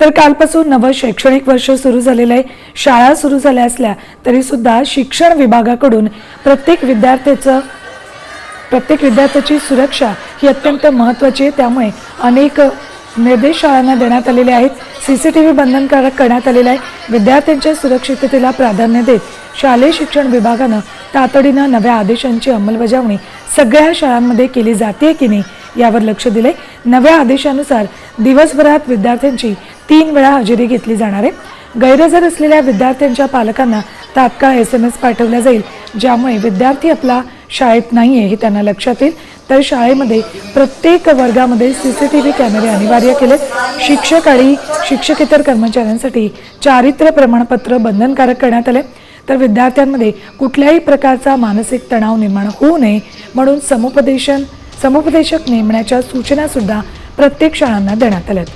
तर कालपासून नवं शैक्षणिक वर्ष सुरू झालेलं आहे। शाळा सुरू झाल्या असल्या तरी सुद्धा शिक्षण विभागाकडून प्रत्येक विद्यार्थ्याची सुरक्षा ही अत्यंत महत्त्वाची आहे। त्यामुळे अनेक निर्देश शाळांना देण्यात आलेले आहेत। सीसीटीव्ही बंधनकारक करण्यात आलेला आहे। विद्यार्थ्यांच्या सुरक्षिततेला प्राधान्य देत शालेय शिक्षण विभागानं तातडीनं नव्या आदेशांची अंमलबजावणी सगळ्या शाळांमध्ये केली जाते की नाही यावर लक्ष दिले। नव्या आदेशानुसार दिवसभरात विद्यार्थ्यांची 3 वेळा हजेरी घेतली जाणार आहे। गैरहजर असलेल्या विद्यार्थ्यांच्या पालकांना तात्काळ SMS पाठवला जाईल, ज्यामुळे विद्यार्थी आपला शाळेत नाहीये हे त्यांना लक्षात येईल। तर शाळेमध्ये प्रत्येक वर्गामध्ये सीसीटीव्ही कॅमेरे अनिवार्य केलेत। शिक्षक आणि शिक्षकेतर कर्मचाऱ्यांसाठी चारित्र्य प्रमाणपत्र बंधनकारक करण्यात आले। तर विद्यार्थ्यांमध्ये कुठल्याही प्रकारचा मानसिक तणाव निर्माण होऊ नये म्हणून समुपदेशक नेमण्याच्या सूचना सुद्धा प्रत्येक शाळांना देण्यात आल्यात।